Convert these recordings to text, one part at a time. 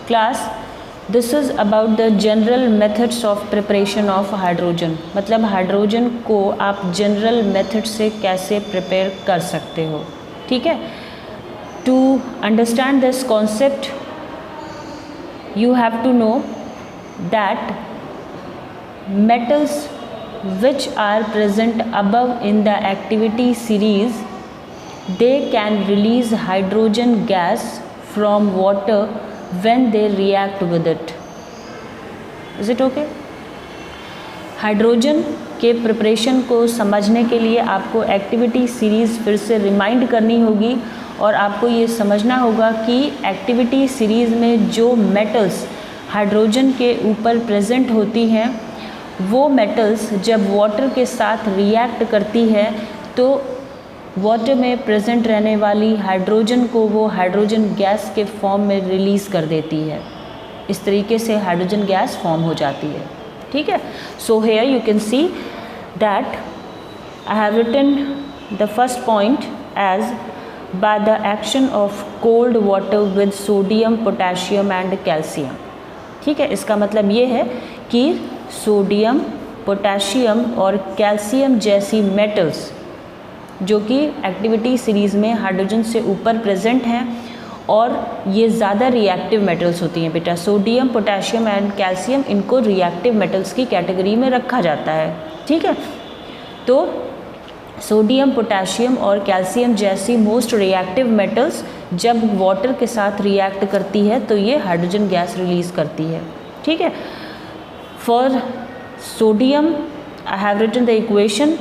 Class this is about the general methods of preparation of hydrogen, मतलब hydrogen को आप general method से कैसे प्रिपेयर कर सकते हो, ठीक है। To understand this concept you have to know that metals which are present above in the activity series, they can release hydrogen gas from water when they react with it. Is it okay? Hydrogen के preparation को समझने के लिए आपको activity series फिर से remind करनी होगी और आपको ये समझना होगा कि एक्टिविटी सीरीज़ में जो मेटल्स हाइड्रोजन के ऊपर प्रेजेंट होती हैं वो मेटल्स जब वाटर के साथ रिएक्ट करती है तो वाटर में प्रेजेंट रहने वाली हाइड्रोजन को वो हाइड्रोजन गैस के फॉर्म में रिलीज़ कर देती है। इस तरीके से हाइड्रोजन गैस फॉर्म हो जाती है, ठीक है। So here you can see that I have written the first point as by the action of cold water with sodium, potassium and calcium, ठीक है। इसका मतलब ये है कि सोडियम, पोटेशियम और कैल्शियम जैसी मेटल्स जो कि एक्टिविटी सीरीज़ में हाइड्रोजन से ऊपर प्रेजेंट हैं और ये ज़्यादा रिएक्टिव मेटल्स होती हैं बेटा। सोडियम, पोटेशियम एंड कैल्शियम इनको रिएक्टिव मेटल्स की कैटेगरी में रखा जाता है, ठीक है। तो सोडियम, पोटेशियम और कैल्शियम जैसी मोस्ट रिएक्टिव मेटल्स जब वाटर के साथ रिएक्ट करती है तो ये हाइड्रोजन गैस रिलीज़ करती है, ठीक है। For sodium I have written the equation,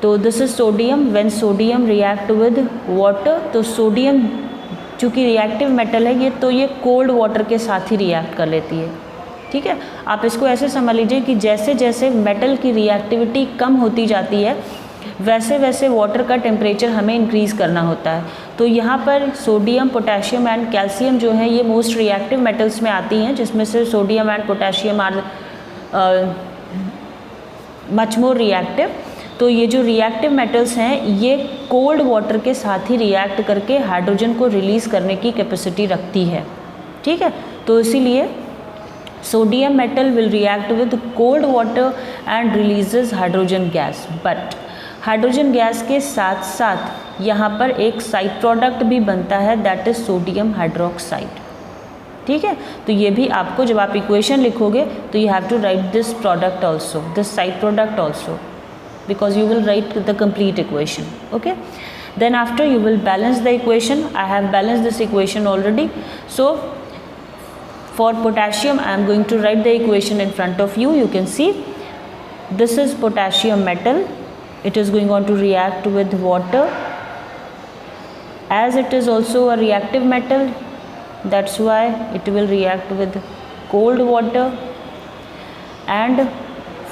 तो this is sodium, when sodium react with water, तो सोडियम चूँकि रिएक्टिव मेटल है ये, तो ये कोल्ड वाटर के साथ ही रिएक्ट कर लेती है, ठीक है। आप इसको ऐसे समझ लीजिए कि जैसे जैसे मेटल की रिएक्टिविटी कम होती जाती है वैसे वैसे वाटर का टेम्परेचर हमें इंक्रीज़ करना होता है। तो यहाँ पर सोडियम, पोटेशियम एंड कैल्शियम जो है ये मोस्ट रिएक्टिव मेटल्स में आती हैं, जिसमें से sodium and potassium are much more reactive. तो ये जो रिएक्टिव मेटल्स हैं ये कोल्ड वाटर के साथ ही रिएक्ट करके हाइड्रोजन को रिलीज़ करने की कैपेसिटी रखती है, ठीक है। तो इसीलिए sodium metal will react with cold water and releases hydrogen gas, but hydrogen gas के साथ साथ यहाँ पर एक साइड प्रोडक्ट भी बनता है, दैट इज़ सोडियम हाइड्रोक्साइड, ठीक है। तो ये भी आपको जब आप इक्वेशन लिखोगे तो you have to write this product also, this side product also, because you will write the complete equation, okay. Then after you will balance the equation, I have balance this equation already. So for potassium I am going to write the equation in front of you. You can see this is potassium metal, it is going on to react with water, as it is also a reactive metal, that's why it will react with cold water and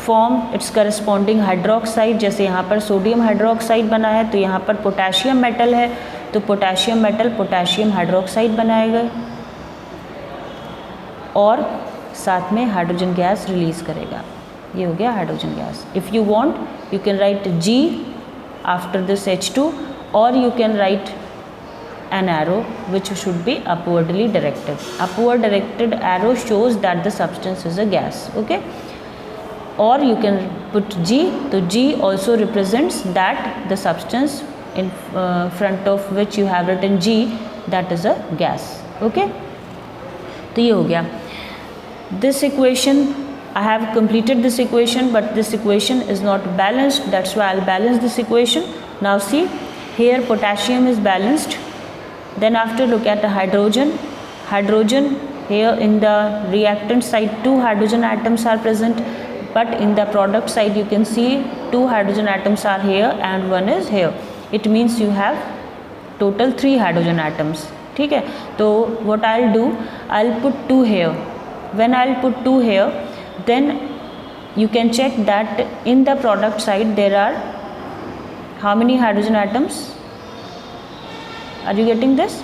form its corresponding hydroxide। जैसे यहाँ पर sodium hydroxide बना है तो यहाँ पर potassium metal है तो पोटेशियम मेटल पोटेशियम हाइड्रोक्साइड बनाएगा और साथ में हाइड्रोजन गैस रिलीज़ करेगा। ये हो गया hydrogen gas. If you want you can write G after this H2 और you can write an arrow which should be upwardly directed. Upward directed arrow shows that the substance is a gas, okay. Or you can put G, so G also represents that the substance in front of which you have written G, that is a gas, okay. तो ये हो गया this equation. I have completed this equation but this equation is not balanced, that's why I'll balance this equation. Now see here potassium is balanced, then after look at the hydrogen. Here in the reactant side 2 hydrogen atoms are present, but in the product side you can see 2 hydrogen atoms are here and 1 is here. It means you have total 3 hydrogen atoms, ठीक है। तो what I'll do, I'll put 2 here. When I'll put 2 here, then you can check that in the product side there are how many hydrogen atoms? Are you getting this?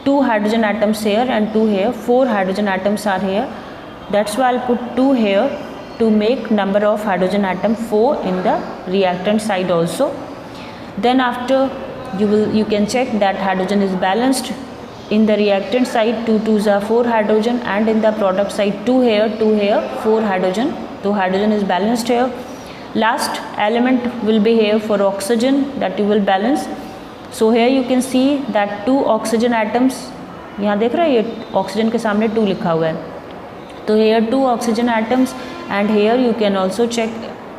2 hydrogen atoms here and 2 here, 4 hydrogen atoms are here. That's why I'll put 2 here to make number of hydrogen atom 4 in the reactant side also. Then after you can check that hydrogen is balanced in the reactant side 2 2s are 4 hydrogen, and in the product side 2 here 4 hydrogen. So hydrogen is balanced here. Last element will be here for oxygen, that you will balance. So here you can see that 2 oxygen atoms, यहाँ देख रहे हैं ये oxygen के सामने 2 लिखा हुआ है, तो here 2 oxygen atoms, and here you can also check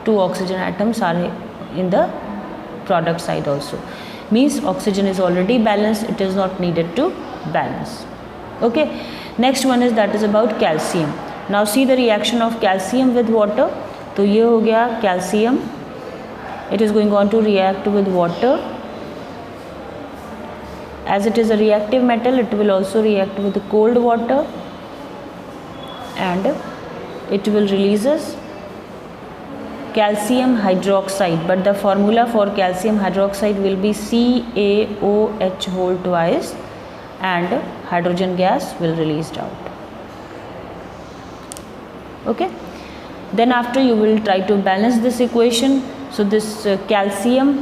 2 oxygen atoms are in the product side also. Means oxygen is already balanced, it is not needed to balance. Okay, next one is that is about calcium. Now see the reaction of calcium with water. तो ये हो गया calcium, it is going on to react with water. As it is a reactive metal, it will also react with cold water, and it will releases calcium hydroxide, but the formula for calcium hydroxide will be CaOH whole twice, and hydrogen gas will released out. Okay, then after you will try to balance this equation. So this calcium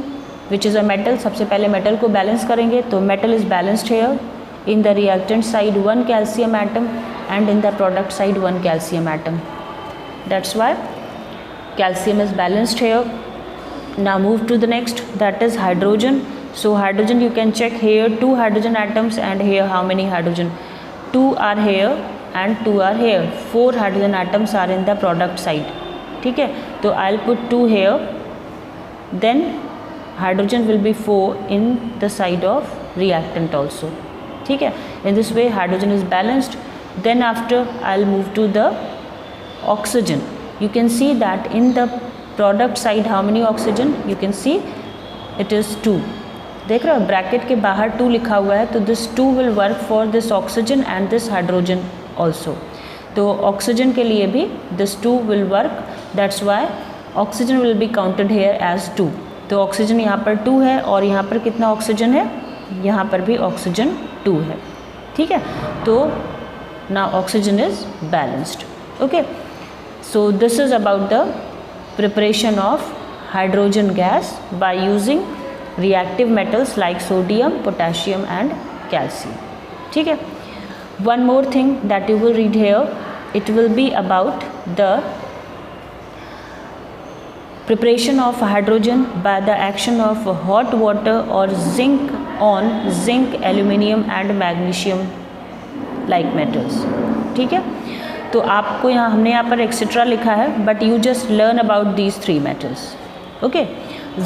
which is a metal, सबसे पहले metal को balance करेंगे, तो metal is balanced here. In the reactant side 1 calcium atom, and in the product side 1 calcium atom. That's why calcium is balanced here. Now move to the next, that is hydrogen. So hydrogen you can check here 2 hydrogen atoms, and here how many hydrogen? 2 are here and 2 are here. 4 hydrogen atoms are in the product side. ठीक है, तो I'll put 2 here. Then hydrogen will be 4 in the side of reactant also. ठीक है, in this way hydrogen is balanced. Then after I'll move to the oxygen. You can see that in the product side how many oxygen? You can see it is 2. देख रहे हो bracket के बाहर 2 लिखा हुआ है, तो this 2 will work for this oxygen and this hydrogen also. तो ऑक्सीजन के लिए भी this 2 will work. That's why oxygen will be counted here as 2. तो ऑक्सीजन यहाँ पर 2 है, और यहाँ पर कितना ऑक्सीजन है? यहाँ पर भी ऑक्सीजन 2 है. ठीक है, तो now oxygen is balanced. Okay, so this is about the preparation of hydrogen gas by using reactive metals like sodium, potassium and calcium. ठीक है, one more thing that you will read here, it will be about the preparation of hydrogen by the action of hot water or zinc on zinc, aluminium and magnesium like metals. ठीक है, तो आपको यहाँ हमने यहाँ पर etcetera लिखा है, but you just learn about these 3 metals. Okay,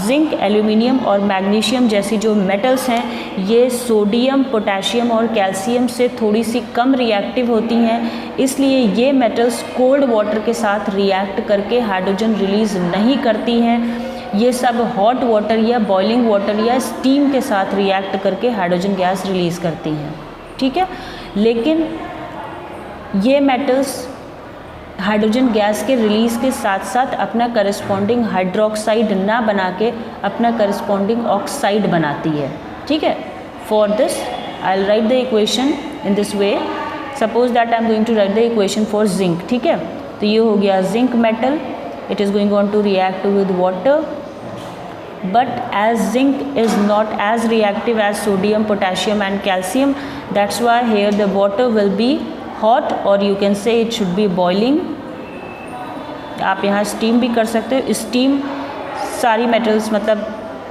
zinc, aluminium और मैग्नीशियम जैसी जो मेटल्स हैं, ये सोडियम, पोटेशियम और कैल्शियम से थोड़ी सी कम रिएक्टिव होती हैं, इसलिए ये मेटल्स कोल्ड वाटर के साथ रिएक्ट करके हाइड्रोजन रिलीज़ नहीं करती हैं. ये सब हॉट वाटर या बॉइलिंग वाटर या स्टीम के साथ रिएक्ट करके हाइड्रोजन गैस रिलीज़ करती हैं. ठीक है, लेकिन ये मेटल्स हाइड्रोजन गैस के रिलीज़ के साथ साथ अपना करस्पॉन्डिंग हाइड्रोक्साइड ना बना के अपना करस्पॉन्डिंग ऑक्साइड बनाती है. ठीक है, for this I will write the equation in this way. Suppose that I am going to write the equation for zinc. ठीक है, तो ये हो गया zinc metal, it is going on to react with water, but as zinc is not as reactive as sodium, potassium and calcium, that's why here the water will be hot, or you can say it should be boiling. आप यहाँ steam भी कर सकते हो. steam सारी metals मतलब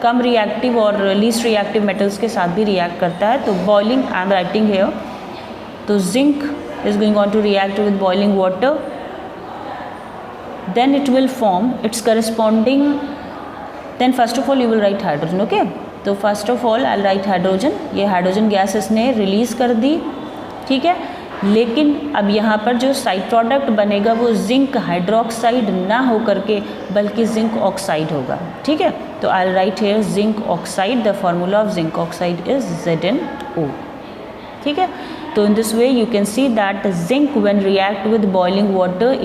कम reactive और least reactive metals के साथ भी react करता है. तो boiling I am writing here. तो zinc is going on to react with boiling water, then it will form its corresponding. Then first of all you will write hydrogen. Okay, तो first of all I'll write hydrogen. ये hydrogen gas इसने release कर दी. ठीक है, लेकिन अब यहाँ पर जो साइड प्रोडक्ट बनेगा वो जिंक हाइड्रोक्साइड ना हो करके बल्कि जिंक ऑक्साइड होगा. ठीक है, तो I write here zinc oxide. The formula of zinc oxide is ZnO. ठीक है, तो in this way you can see that zinc when react with boiling water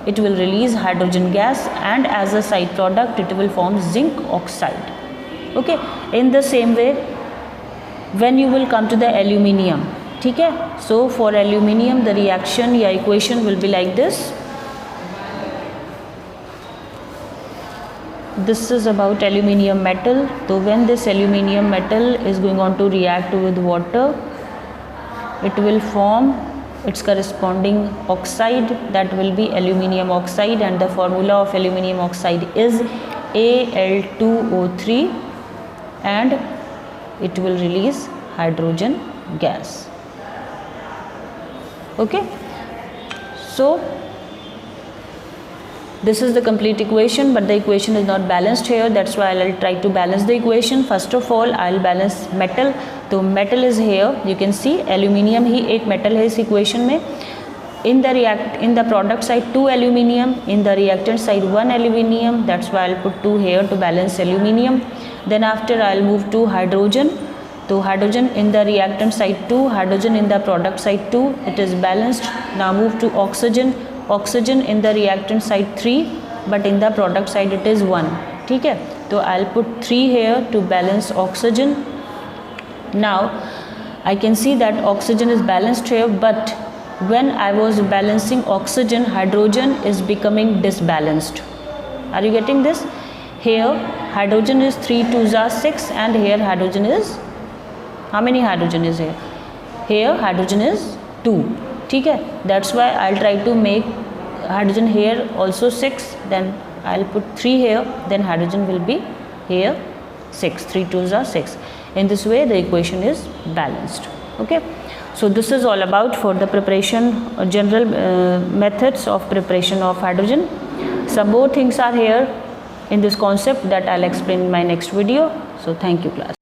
it will release hydrogen gas, and as a side product it will form zinc oxide. Okay, in the same way when you will come to the aluminium. ठीक है, so for aluminium the reaction या equation will be like this. This is about aluminium metal. So when this aluminium metal is going on to react with water, it will form its corresponding oxide, that will be aluminium oxide, and the formula of aluminium oxide is Al2O3, and it will release hydrogen gas. Okay, so this is the complete equation, but the equation is not balanced here. That's why I'll try to balance the equation. First of all, I'll balance metal. तो metal is here. You can see aluminium ही एक metal है इस equation में. In the product side 2 aluminium, in the reactant side 1 aluminium. That's why I'll put 2 here to balance aluminium. Then after I'll move to hydrogen. So hydrogen in the reactant side 2, hydrogen in the product side 2. It is balanced. Now move to oxygen. Oxygen in the reactant side 3, but in the product side it is 1. ठीक है, तो I'll put 3 here to balance oxygen. Now I can see that oxygen is balanced here, but when I was balancing oxygen, hydrogen is becoming disbalanced. Are you getting this? Here hydrogen is 3 2s are 6, and here hydrogen is, how many hydrogen is here? Here hydrogen is 2. ठीक है, that's why I'll try to make hydrogen here also 6, then I'll put 3 here, then hydrogen will be here 6, 3 2s are 6. In this way the equation is balanced. Okay, so this is all about for the preparation, general methods of preparation of hydrogen. Some more things are here in this concept that I'll explain in my next video. So thank you class.